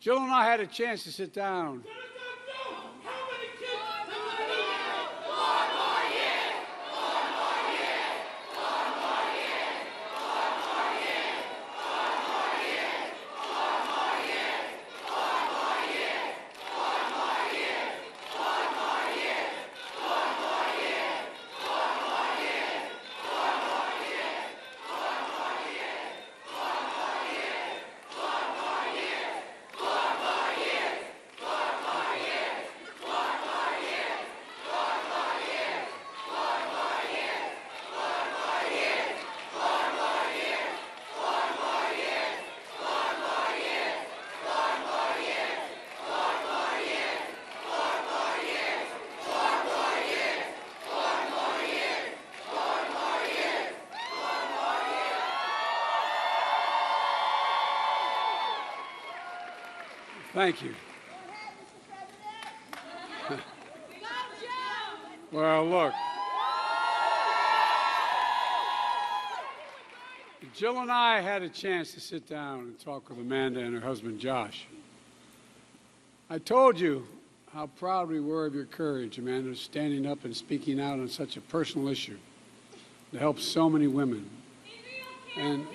Jill and I had a chance to sit down. Thank you. Well, look, Jill and I had a chance to sit down and talk with Amanda and her husband, Josh. I told you how proud we were of your courage, Amanda, standing up and speaking out on such a personal issue to help so many women. And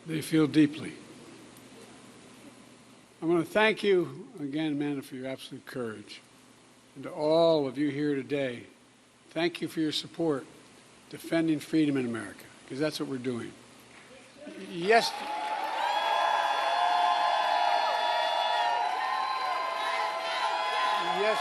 they feel deeply. I want to thank you again, Amanda, for your absolute courage. And to all of you here today, thank you for your support defending freedom in America, because that's what we're doing. Yes. Yes.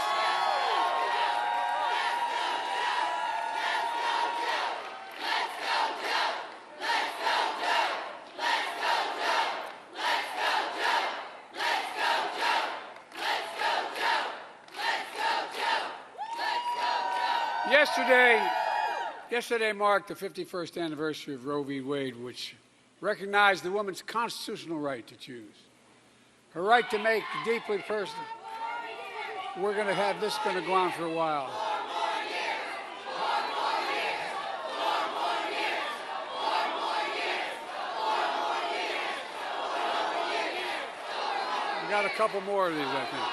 Yesterday marked the 51st anniversary of Roe v. Wade, which recognized the woman's constitutional right to choose, her right to make deeply personal. We're going to have this going to go on for a while. We got a couple more of these, I think.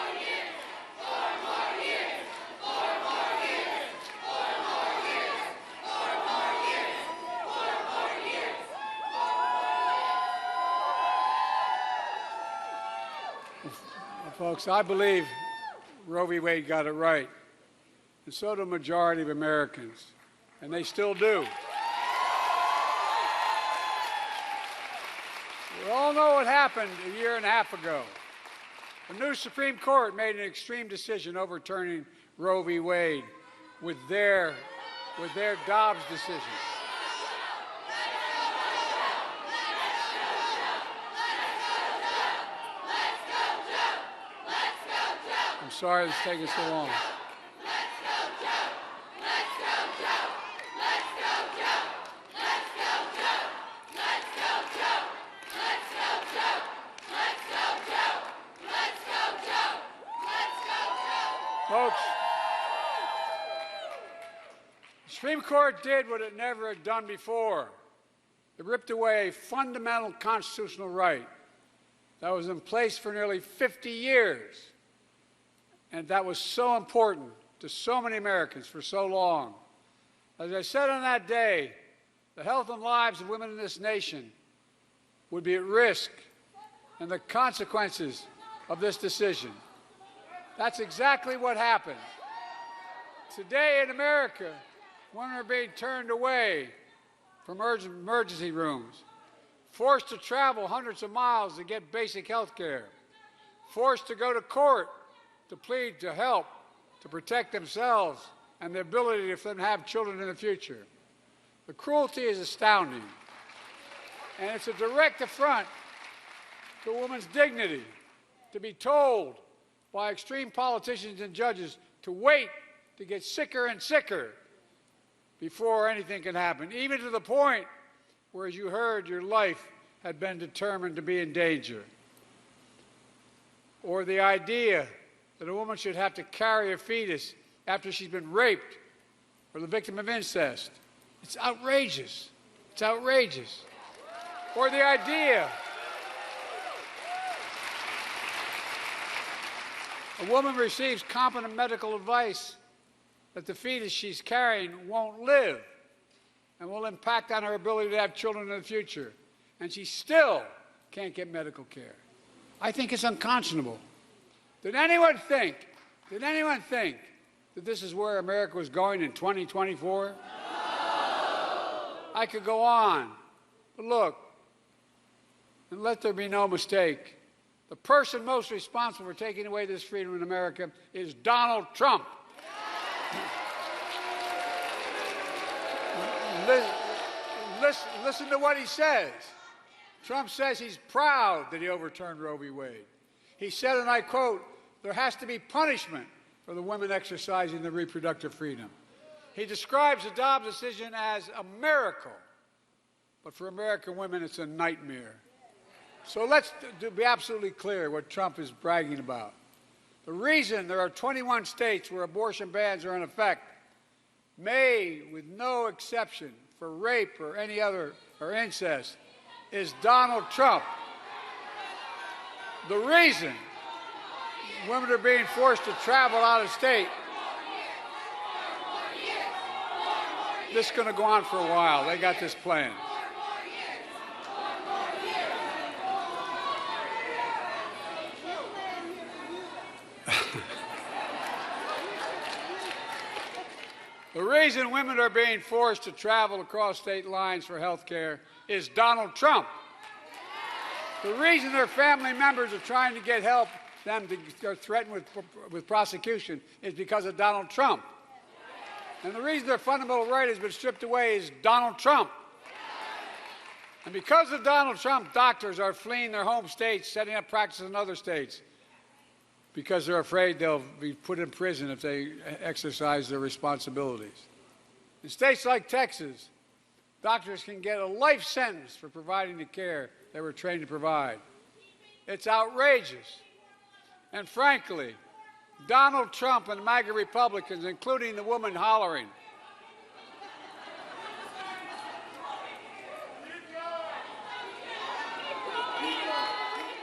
Folks, I believe Roe v. Wade got it right, and so do a majority of Americans, and they still do. We all know what happened a year and a half ago. The new Supreme Court made an extreme decision overturning Roe v. Wade with their Dobbs decision. I'm sorry it's taking so long. Folks, the Supreme Court did what it never had done before. It ripped away a fundamental constitutional right that was in place for nearly 50 years. And that was so important to so many Americans for so long. As I said on that day, the health and lives of women in this nation would be at risk and the consequences of this decision. That's exactly what happened. Today in America, women are being turned away from emergency rooms, forced to travel hundreds of miles to get basic health care, forced to go to court to plead to help, to protect themselves and the ability for them to have children in the future. The cruelty is astounding, and it's a direct affront to a woman's dignity to be told by extreme politicians and judges to wait to get sicker and sicker before anything can happen, even to the point where, as you heard, your life had been determined to be in danger. Or the idea that a woman should have to carry a fetus after she's been raped or the victim of incest. It's outrageous. It's outrageous. Or the idea a woman receives competent medical advice that the fetus she's carrying won't live and will impact on her ability to have children in the future, and she still can't get medical care. I think it's unconscionable. Did anyone think that this is where America was going in 2024? No! I could go on, but look, and let there be no mistake, the person most responsible for taking away this freedom in America is Donald Trump. Listen to what he says. Trump says he's proud that he overturned Roe v. Wade. He said, and I quote, "There has to be punishment for the women exercising their reproductive freedom." He describes the Dobbs decision as a miracle, but for American women, it's a nightmare. So let's be absolutely clear what Trump is bragging about. The reason there are 21 states where abortion bans are in effect, may, with no exception, for rape or any other, or incest, is Donald Trump. The reason women are being forced to travel out of state. This is going to go on for a while. They got this planned. The reason women are being forced to travel across state lines for health care is Donald Trump. The reason their family members are trying to get help, them to threatened with prosecution, is because of Donald Trump. And the reason their fundamental right has been stripped away is Donald Trump. And because of Donald Trump, doctors are fleeing their home states, setting up practices in other states, because they're afraid they'll be put in prison if they exercise their responsibilities. In states like Texas, doctors can get a life sentence for providing the care they were trained to provide. It's outrageous. And frankly, Donald Trump and MAGA Republicans, including the woman hollering,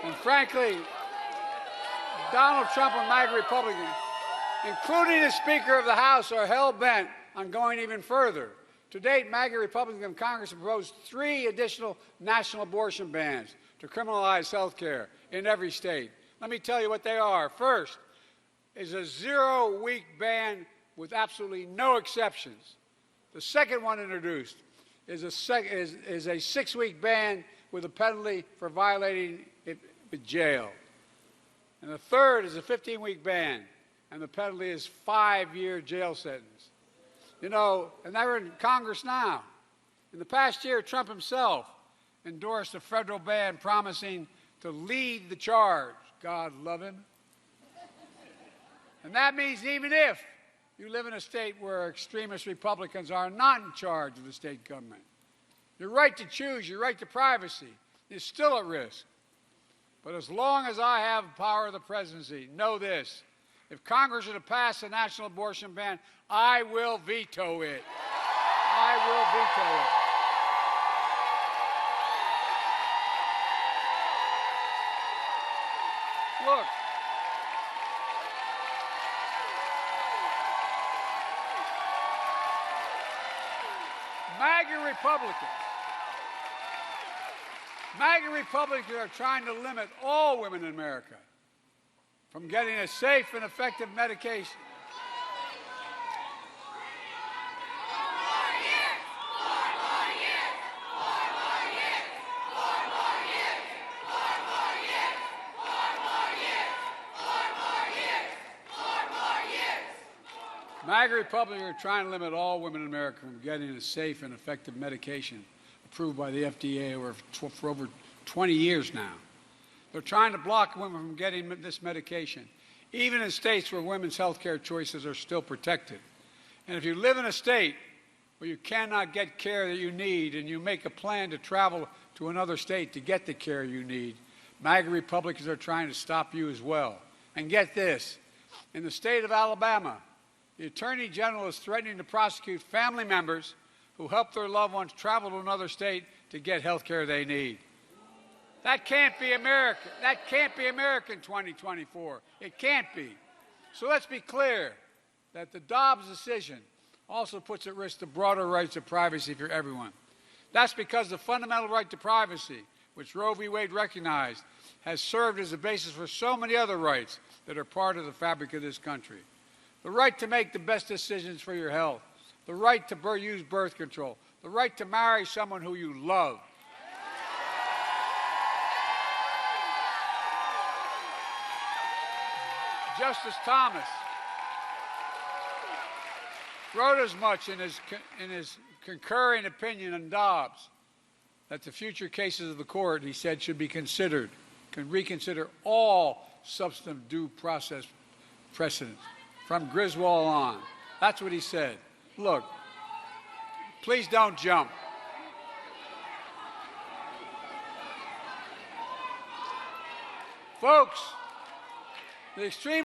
and frankly, Donald Trump and MAGA Republicans, including the Speaker of the House, are hell-bent on going even further. To date, MAGA Republicans in Congress have proposed 3 additional national abortion bans to criminalize health care in every state. Let me tell you what they are. First is a 0-week ban with absolutely no exceptions. The second one introduced is a 6-week ban with a penalty for violating it with jail. And the third is a 15-week ban, and the penalty is 5-year jail sentence. You know, and they're in Congress now. In the past year, Trump himself endorsed a federal ban promising to lead the charge. God love him. And that means even if you live in a state where extremist Republicans are not in charge of the state government, your right to choose, your right to privacy is still at risk. But as long as I have power of the presidency, know this: if Congress were to pass a national abortion ban, I will veto it. I will veto it. Look, MAGA Republicans are trying to limit all women in America from getting a safe and effective medication. MAGA Republicans are trying to limit all women in America from getting a safe and effective medication approved by the FDA for over 20 years now. They're trying to block women from getting this medication, even in states where women's health care choices are still protected. And if you live in a state where you cannot get care that you need and you make a plan to travel to another state to get the care you need, MAGA Republicans are trying to stop you as well. And get this, in the state of Alabama, the Attorney General is threatening to prosecute family members who help their loved ones travel to another state to get health care they need. That can't be America. That can't be America in 2024. It can't be. So let's be clear that the Dobbs decision also puts at risk the broader rights of privacy for everyone. That's because the fundamental right to privacy, which Roe v. Wade recognized, has served as a basis for so many other rights that are part of the fabric of this country. The right to make the best decisions for your health, the right to use birth control, the right to marry someone who you love. Justice Thomas wrote as much in his concurring opinion on Dobbs, that the future cases of the court, he said, should be considered, can reconsider all substantive due process precedents, from Griswold on. That's what he said. Look, please don't jump. Folks, the extreme